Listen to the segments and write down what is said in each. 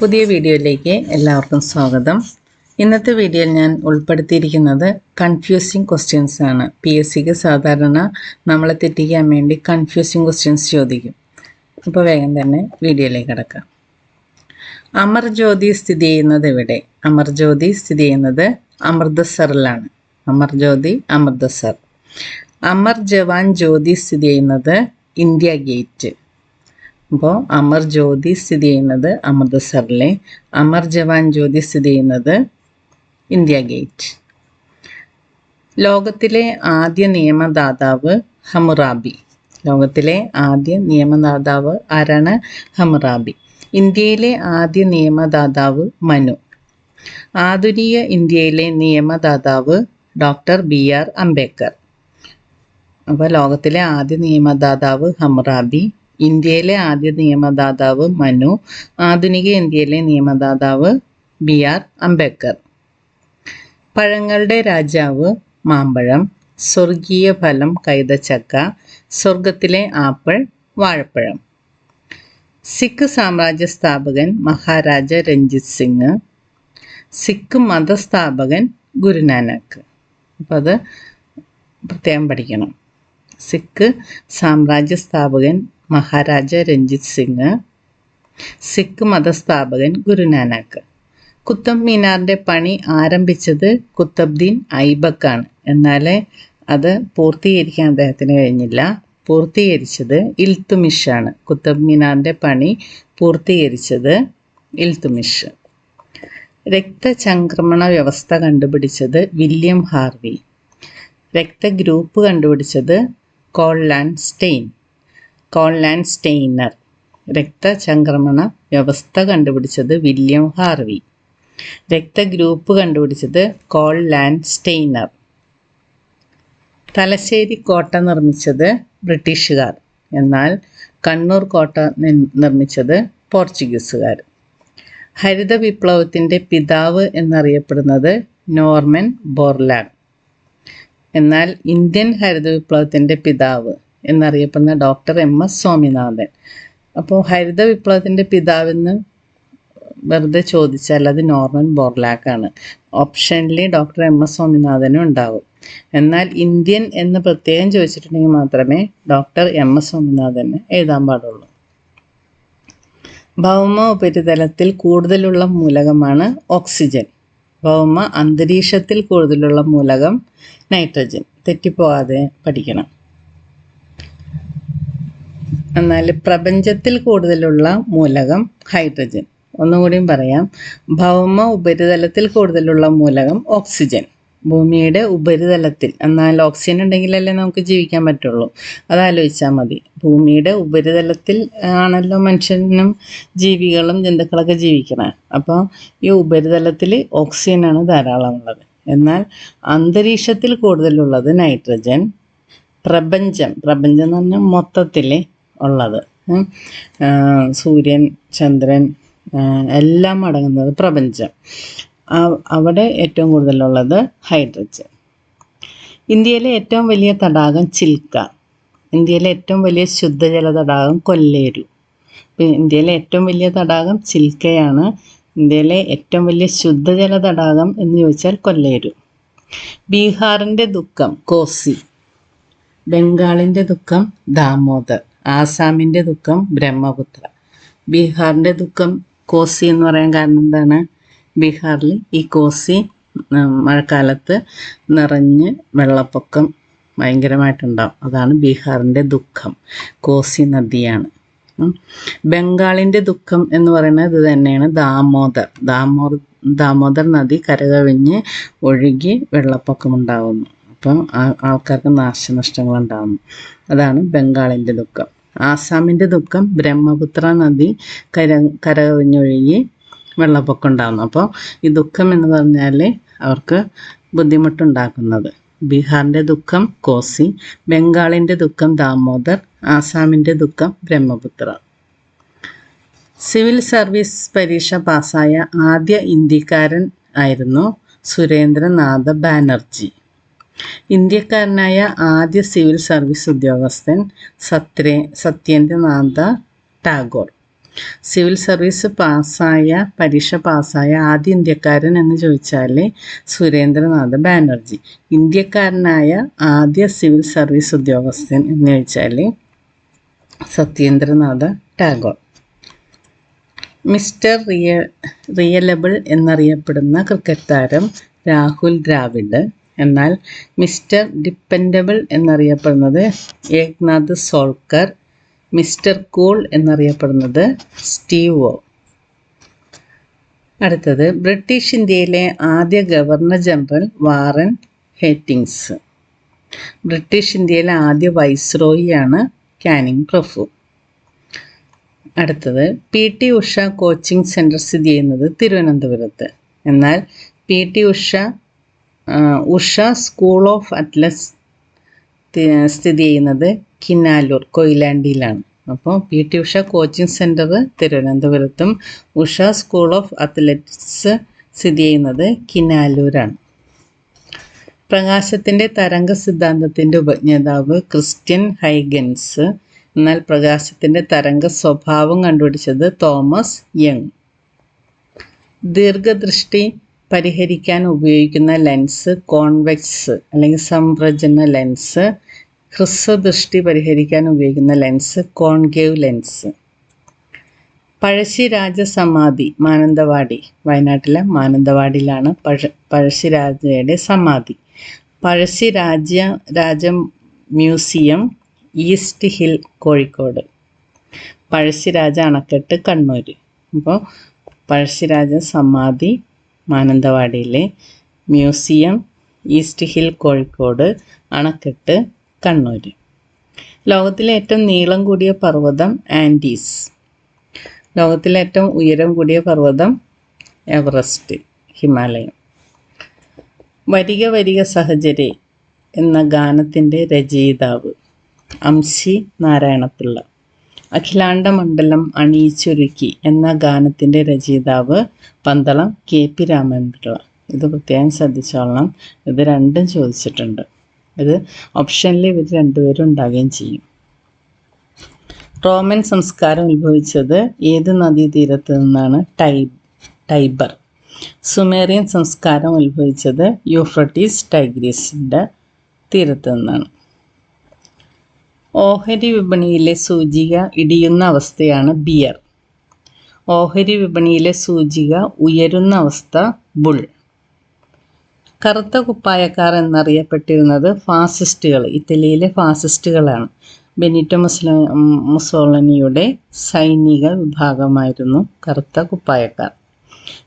പുതിയ വീഡിയോയിലേക്ക് എല്ലാവർക്കും സ്വാഗതം. ഇന്നത്തെ വീഡിയോയിൽ ഞാൻ ഉൾപ്പെടുത്തിയിരിക്കുന്നത് കൺഫ്യൂസിങ് ക്വസ്റ്റ്യൻസ് ആണ്. PSCക്ക് സാധാരണ നമ്മളെ തെറ്റിക്കാൻ വേണ്ടി കൺഫ്യൂസിങ് ക്വസ്റ്റ്യൻസ് ചോദിക്കും. അപ്പോൾ വേഗം തന്നെ വീഡിയോയിലേക്ക് കടക്കാം. അമർജ്യോതി സ്ഥിതി ചെയ്യുന്നത് എവിടെ? അമർജ്യോതി സ്ഥിതി ചെയ്യുന്നത് അമൃതസറിലാണ്. അമർജ്യോതി അമൃതസർ. അമർ ജവാൻ ജ്യോതി സ്ഥിതി ചെയ്യുന്നത് ഇന്ത്യ ഗേറ്റ്. അപ്പോൾ അമർ ജ്യോതി സ്ഥിതി ചെയ്യുന്നത് അമൃതസറിലെ, അമർ ജവാൻ ജ്യോതി സ്ഥിതി ചെയ്യുന്നത് ഇന്ത്യ ഗേറ്റ്. ലോകത്തിലെ ആദ്യ നിയമദാതാവ് ഹമ്മുറാബി. ലോകത്തിലെ ആദ്യ നിയമദാതാവ് ആരാണ്? ഹമ്മുറാബി. ഇന്ത്യയിലെ ആദ്യ നിയമദാതാവ് മനു. ആധുനിക ഇന്ത്യയിലെ നിയമദാതാവ് ഡോക്ടർ BR അംബേദ്കർ. അപ്പോൾ ലോകത്തിലെ ആദ്യ നിയമദാതാവ് ഹമ്മുറാബി, ഇന്ത്യയിലെ ആദ്യ നിയമദാതാവ് മനു, ആധുനിക ഇന്ത്യയിലെ നിയമദാതാവ് BR അംബേദ്കർ. പഴങ്ങളുടെ രാജാവ് മാമ്പഴം, സ്വർഗീയ ഫലം കൈതച്ചക്ക, സ്വർഗത്തിലെ ആപ്പിൾ വാഴപ്പഴം. സിഖ് സാമ്രാജ്യ സ്ഥാപകൻ മഹാരാജ രഞ്ജിത് സിംഗ്. സിഖ് മതസ്ഥാപകൻ ഗുരുനാനക്ക്. അപ്പോൾ അത് പ്രത്യേകം പഠിക്കണം. സിഖ് സാമ്രാജ്യ സ്ഥാപകൻ മഹാരാജ രഞ്ജിത് സിംഗ്, സിഖ് മതസ്ഥാപകൻ ഗുരുനാനക്ക്. കുത്തബ് മീനാറിൻ്റെ പണി ആരംഭിച്ചത് കുത്തബ്ദീൻ ഐബക്കാണ്. എന്നാൽ അത് പൂർത്തീകരിക്കാൻ അദ്ദേഹത്തിന് കഴിഞ്ഞില്ല. പൂർത്തീകരിച്ചത് ഇൽത്തുമിഷാണ്. കുത്തബ് മീനാറിൻ്റെ പണി പൂർത്തീകരിച്ചത് ഇൽത്തുമിഷ്. രക്തചംക്രമണ വ്യവസ്ഥ കണ്ടുപിടിച്ചത് വില്യം ഹാർവി. രക്തഗ്രൂപ്പ് കണ്ടുപിടിച്ചത് കോൾ സ്റ്റെയ്നർ. രക്തചംക്രമണ വ്യവസ്ഥ കണ്ടുപിടിച്ചത് വില്യം ഹാർവി. രക്തഗ്രൂപ്പ് കണ്ടുപിടിച്ചത് കോൾ സ്റ്റെയ്നർ. തലശ്ശേരി കോട്ട നിർമ്മിച്ചത് ബ്രിട്ടീഷുകാർ. എന്നാൽ കണ്ണൂർ കോട്ട നിർമ്മിച്ചത് പോർച്ചുഗീസുകാർ. ഹരിത വിപ്ലവത്തിൻ്റെ പിതാവ് എന്നറിയപ്പെടുന്നത് നോർമൻ ബോർലാൻ. എന്നാൽ ഇന്ത്യൻ ഹരിത വിപ്ലവത്തിൻ്റെ പിതാവ് എന്നറിയപ്പെടുന്ന ഡോക്ടർ MS സ്വാമിനാഥൻ. അപ്പോൾ ഹരിത വിപ്ലവത്തിൻ്റെ പിതാവെന്ന് വെറുതെ ചോദിച്ചാൽ അത് നോർമൻ ബോർലാക്കാണ്. ഓപ്ഷനിൽ ഡോക്ടർ MS സ്വാമിനാഥനും ഉണ്ടാവും. എന്നാൽ ഇന്ത്യൻ എന്ന് പ്രത്യേകം ചോദിച്ചിട്ടുണ്ടെങ്കിൽ മാത്രമേ ഡോക്ടർ MS സ്വാമിനാഥന് എഴുതാൻ പാടുള്ളൂ. ഭൗമ ഉപരിതലത്തിൽ കൂടുതലുള്ള മൂലകമാണ് ഓക്സിജൻ. ഭൗമ അന്തരീക്ഷത്തിൽ കൂടുതലുള്ള മൂലകം നൈട്രജൻ. തെറ്റിപ്പോകാതെ പഠിക്കണം. എന്നാൽ പ്രപഞ്ചത്തിൽ കൂടുതലുള്ള മൂലകം ഹൈഡ്രജൻ. ഒന്നുകൂടിയും പറയാം. ഭൗമ ഉപരിതലത്തിൽ കൂടുതലുള്ള മൂലകം ഓക്സിജൻ. ഭൂമിയുടെ ഉപരിതലത്തിൽ, എന്നാൽ ഓക്സിജൻ ഉണ്ടെങ്കിലല്ലേ നമുക്ക് ജീവിക്കാൻ പറ്റുള്ളൂ. അതാലോചിച്ചാൽ മതി. ഭൂമിയുടെ ഉപരിതലത്തിൽ ആണല്ലോ മനുഷ്യനും ജീവികളും ജന്തുക്കളൊക്കെ ജീവിക്കണേ. അപ്പോൾ ഈ ഉപരിതലത്തിൽ ഓക്സിജനാണ് ധാരാളമുള്ളത്. എന്നാൽ അന്തരീക്ഷത്തിൽ കൂടുതലുള്ളത് നൈട്രജൻ. പ്രപഞ്ചം എന്ന് പറഞ്ഞാൽ മൊത്തത്തിൽ ഉള്ളത്, സൂര്യൻ, ചന്ദ്രൻ എല്ലാം അടങ്ങുന്നത് പ്രപഞ്ചം. അവിടെ ഏറ്റവും കൂടുതലുള്ളത് ഹൈഡ്രജൻ. ഇന്ത്യയിലെ ഏറ്റവും വലിയ തടാകം ചിൽക്ക. ഇന്ത്യയിലെ ഏറ്റവും വലിയ ശുദ്ധജല തടാകം കൊല്ലേരു. ഇന്ത്യയിലെ ഏറ്റവും വലിയ തടാകം ചിൽക്കയാണ്. ഇന്ത്യയിലെ ഏറ്റവും വലിയ ശുദ്ധജല തടാകം എന്ന് ചോദിച്ചാൽ കൊല്ലേരു. ബീഹാറിൻ്റെ ദുഃഖം കോസി. ബംഗാളിൻ്റെ ദുഃഖം ദാമോദർ. ആസാമിൻ്റെ ദുഃഖം ബ്രഹ്മപുത്ര. ബീഹാറിൻ്റെ ദുഃഖം കോസി എന്ന് പറയാൻ കാരണം എന്താണ്? ബീഹാറിൽ ഈ കോസി മഴക്കാലത്ത് നിറഞ്ഞ് വെള്ളപ്പൊക്കം ഭയങ്കരമായിട്ടുണ്ടാവും. അതാണ് ബീഹാറിൻ്റെ ദുഃഖം. കോസി നദിയാണ്. ബംഗാളിൻ്റെ ദുഃഖം എന്ന് പറയുന്നത് ഇത് തന്നെയാണ്, ദാമോദർ നദി കരകവിഞ്ഞ് ഒഴുകി വെള്ളപ്പൊക്കമുണ്ടാകുന്നു. അപ്പം ആൾക്കാർക്ക് നാശനഷ്ടങ്ങളുണ്ടാകുന്നു. അതാണ് ബംഗാളിൻ്റെ ദുഃഖം. ആസാമിൻ്റെ ദുഃഖം ബ്രഹ്മപുത്ര നദി കരകവിഞ്ഞൊഴുകി വെള്ളപ്പൊക്കം ഉണ്ടാകുന്നു. അപ്പോൾ ഈ ദുഃഖം എന്ന് പറഞ്ഞാൽ അവർക്ക് ബുദ്ധിമുട്ടുണ്ടാക്കുന്നത്. ബീഹാറിൻ്റെ ദുഃഖം കോസി, ബംഗാളിൻ്റെ ദുഃഖം ദാമോദർ, ആസാമിൻ്റെ ദുഃഖം ബ്രഹ്മപുത്ര. സിവിൽ സർവീസ് പരീക്ഷ പാസ്സായ ആദ്യ ഇന്ത്യക്കാരൻ ആയിരുന്നു സുരേന്ദ്രനാഥ ബാനർജി. ഇന്ത്യക്കാരനായ ആദ്യ സിവിൽ സർവീസ് ഉദ്യോഗസ്ഥൻ സത്യേന്ദ്രനാഥ ടാഗോർ. സിവിൽ സർവീസ് പരീക്ഷ പാസ്സായ ആദ്യ ഇന്ത്യക്കാരൻ എന്ന് ചോദിച്ചാൽ സുരേന്ദ്രനാഥ് ബാനർജി. ഇന്ത്യക്കാരനായ ആദ്യ സിവിൽ സർവീസ് ഉദ്യോഗസ്ഥൻ എന്ന് ചോദിച്ചാൽ സത്യേന്ദ്രനാഥ ടാഗോർ. മിസ്റ്റർ റിയലബിൾ എന്നറിയപ്പെടുന്ന ക്രിക്കറ്റ് താരം രാഹുൽ ദ്രാവിഡ്. എന്നാൽ മിസ്റ്റർ ഡിപ്പെൻഡബിൾ എന്നറിയപ്പെടുന്നത് ഏക്നാഥ് സോൾക്കർ. മിസ്റ്റർ കൂൾ എന്നറിയപ്പെടുന്നത് സ്റ്റീവ് വോ. അടുത്തത് ബ്രിട്ടീഷ് ഇന്ത്യയിലെ ആദ്യ ഗവർണർ ജനറൽ വാറൻ ഹേറ്റിങ്സ്. ബ്രിട്ടീഷ് ഇന്ത്യയിലെ ആദ്യ വൈസ്രോയിയാണ് കാനിങ് പ്രഭു. അടുത്തത് പി.ടി. ഉഷ കോച്ചിങ് സെൻറ്റർ സ്ഥിതി ചെയ്യുന്നത് തിരുവനന്തപുരത്ത്. എന്നാൽ P T. Usha school of athletes സ്ഥിതി ചെയ്യുന്നത് കിനാലൂർ കൊയിലാണ്ടിയിലാണ്. അപ്പോൾ പി.ടി. ഉഷ കോച്ചിങ് സെൻറ്റർ തിരുവനന്തപുരത്തും ഉഷ സ്കൂൾ ഓഫ് അത്ലറ്റിക്സ് സ്ഥിതി ചെയ്യുന്നത് കിനാലൂരാണ്. പ്രകാശത്തിൻ്റെ തരംഗ സിദ്ധാന്തത്തിൻ്റെ ഉപജ്ഞാതാവ് ക്രിസ്റ്റ്യൻ ഹൈഗൻസ്. എന്നാൽ പ്രകാശത്തിൻ്റെ തരംഗ സ്വഭാവം കണ്ടുപിടിച്ചത് തോമസ് യങ്. ദീർഘദൃഷ്ടി പരിഹരിക്കാൻ ഉപയോഗിക്കുന്ന ലെൻസ് കോൺവെക്സ് അല്ലെങ്കിൽ സംരചന ലെൻസ്. ഹ്രസ്വദൃഷ്ടി പരിഹരിക്കാൻ ഉപയോഗിക്കുന്ന ലെൻസ് കോൺകേവ് ലെൻസ്. പഴശ്ശിരാജ സമാധി മാനന്തവാടി, വയനാട്ടിലെ മാനന്തവാടിയിലാണ് പഴശ്ശിരാജയുടെ സമാധി. Pazhassiraja museum East Hill Kozhikode. Pazhassiraja അണക്കെട്ട് കണ്ണൂർ. അപ്പോൾ പഴശ്ശിരാജ സമാധി മാനന്തവാടിയിലെ, മ്യൂസിയം ഈസ്റ്റ് ഹിൽ കോഴിക്കോട്, അണക്കെട്ട് കണ്ണൂർ. ലോകത്തിലെ ഏറ്റവും നീളം കൂടിയ പർവ്വതം ആൻഡീസ്. ലോകത്തിലെ ഏറ്റവും ഉയരം കൂടിയ പർവ്വതം എവറസ്റ്റ് ഹിമാലയം. വരിക വരിക സഹചരേ എന്ന ഗാനത്തിൻ്റെ രചയിതാവ് അംശി നാരായണപിള്ള. അഖിലാണ്ട മണ്ഡലം അണിയിച്ചൊരുക്കി എന്ന ഗാനത്തിൻ്റെ രചയിതാവ് പന്തളം കെ.പി. രാമൻപിള്ള. ഇത് പ്രത്യേകം ശ്രദ്ധിച്ചോളണം, ഇത് രണ്ടും ചോദിച്ചിട്ടുണ്ട്. ഇത് ഓപ്ഷനിൽ ഇവർ രണ്ടുപേരും ഉണ്ടാകുകയും ചെയ്യും. റോമൻ സംസ്കാരം ഉത്ഭവിച്ചത് ഏത് നദീതീരത്ത് നിന്നാണ്? ടൈബർ. സുമേറിയൻ സംസ്കാരം ഉത്ഭവിച്ചത് യൂഫ്രട്ടീസ് ടൈഗ്രീസിൻ്റെ തീരത്ത് നിന്നാണ്. ഓഹരി വിപണിയിലെ സൂചിക ഇടിയുന്ന അവസ്ഥയാണ് ബിയർ. ഓഹരി വിപണിയിലെ സൂചിക ഉയരുന്ന അവസ്ഥ ബുൾ. കറുത്ത കുപ്പായക്കാർ എന്നറിയപ്പെട്ടിരുന്നത് ഫാസിസ്റ്റുകൾ, ഇറ്റലിയിലെ ഫാസിസ്റ്റുകളാണ്. ബെനിറ്റോ മുസോളിനിയുടെ സൈനിക വിഭാഗമായിരുന്നു കറുത്ത കുപ്പായക്കാർ.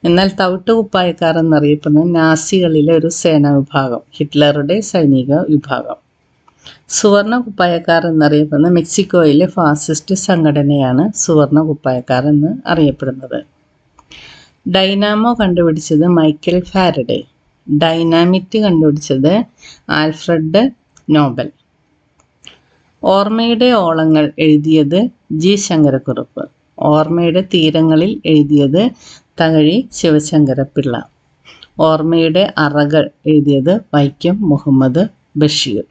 എന്നാൽ തവിട്ട് കുപ്പായക്കാർ എന്നറിയപ്പെടുന്നത് നാസികളിലെ ഒരു സേനാ വിഭാഗം, ഹിറ്റ്ലറുടെ സൈനിക വിഭാഗം. സുവർണ കുപ്പായക്കാർ എന്നറിയപ്പെടുന്ന മെക്സിക്കോയിലെ ഫാസിസ്റ്റ് സംഘടനയാണ് സുവർണ കുപ്പായക്കാർ എന്ന് അറിയപ്പെടുന്നത്. ഡൈനാമോ കണ്ടുപിടിച്ചത് മൈക്കൽ ഫാരഡെ. ഡൈനാമിറ്റ് കണ്ടുപിടിച്ചത് ആൽഫ്രഡ് നോബൽ. ഓർമ്മയുടെ ഓളങ്ങൾ എഴുതിയത് ജി ശങ്കരക്കുറുപ്പ്. ഓർമ്മയുടെ തീരങ്ങളിൽ എഴുതിയത് തകഴി ശിവശങ്കരപ്പിള്ള. ഓർമ്മയുടെ അറകൾ എഴുതിയത് വൈക്കം മുഹമ്മദ് ബഷീർ.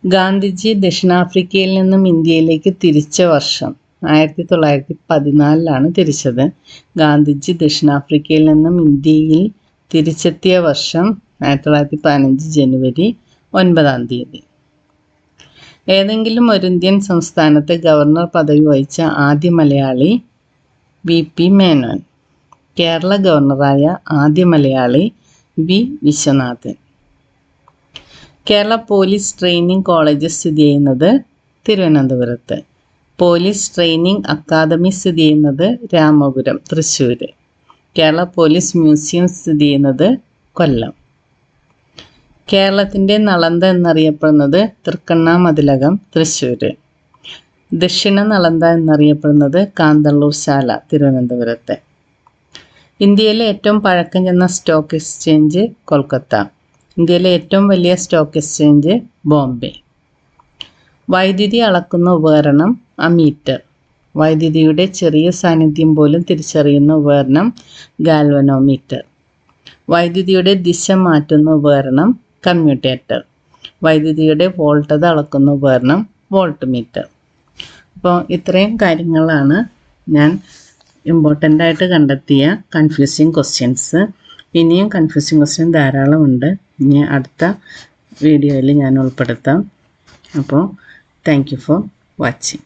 ഗാന്ധിജി ദക്ഷിണാഫ്രിക്കയിൽ നിന്നും ഇന്ത്യയിലേക്ക് തിരിച്ച വർഷം 1914 തിരിച്ചത്. ഗാന്ധിജി ദക്ഷിണാഫ്രിക്കയിൽ നിന്നും ഇന്ത്യയിൽ തിരിച്ചെത്തിയ വർഷം 1915 ജനുവരി 9. ഏതെങ്കിലും ഒരു ഇന്ത്യൻ സംസ്ഥാനത്തെ ഗവർണർ പദവി വഹിച്ച ആദ്യ മലയാളി വി.പി. മേനോൻ. കേരള ഗവർണറായ ആദ്യ Malayali V. Viswanathan. Kerala police training college സ്ഥിതി ചെയ്യുന്നത് തിരുവനന്തപുരത്ത്. പോലീസ് ട്രെയിനിങ് അക്കാദമി സ്ഥിതി ചെയ്യുന്നത് രാമപുരം, തൃശ്ശൂർ. കേരള പോലീസ് മ്യൂസിയം സ്ഥിതി ചെയ്യുന്നത് കൊല്ലം. കേരളത്തിൻ്റെ നളന്ദ എന്നറിയപ്പെടുന്നത് തൃക്കണ്ണാമതിലകം, തൃശ്ശൂർ. ദക്ഷിണ നളന്ദ എന്നറിയപ്പെടുന്നത് കാന്തള്ളൂർ ശാല, തിരുവനന്തപുരത്ത്. ഇന്ത്യയിലെ ഏറ്റവും പഴക്കം ചെന്ന സ്റ്റോക്ക് എക്സ്ചേഞ്ച് കൊൽക്കത്ത. ഇന്ത്യയിലെ ഏറ്റവും വലിയ സ്റ്റോക്ക് എക്സ്ചേഞ്ച് ബോംബെ. വൈദ്യുതി അളക്കുന്ന ഉപകരണം അമീറ്റർ. വൈദ്യുതിയുടെ ചെറിയ സാന്നിധ്യം പോലും തിരിച്ചറിയുന്ന ഉപകരണം ഗാൽവനോമീറ്റർ. വൈദ്യുതിയുടെ ദിശ മാറ്റുന്ന ഉപകരണം കമ്മ്യൂട്ടേറ്റർ. വൈദ്യുതിയുടെ വോൾട്ടത അളക്കുന്ന ഉപകരണം വോൾട്ട് മീറ്റർ. അപ്പോൾ ഇത്രയും കാര്യങ്ങളാണ് ഞാൻ ഇമ്പോർട്ടൻ്റ് ആയിട്ട് കണ്ടെത്തിയ കൺഫ്യൂസിങ് ക്വസ്റ്റ്യൻസ്. ഇനിയും കൺഫ്യൂസിങ് ക്വസ്റ്റ്യൻ ധാരാളമുണ്ട്. ഇനി അടുത്ത വീഡിയോയിൽ ഞാൻ ഉൾപ്പെടുത്താം. അപ്പോൾ താങ്ക് യു ഫോർ വാച്ചിങ്.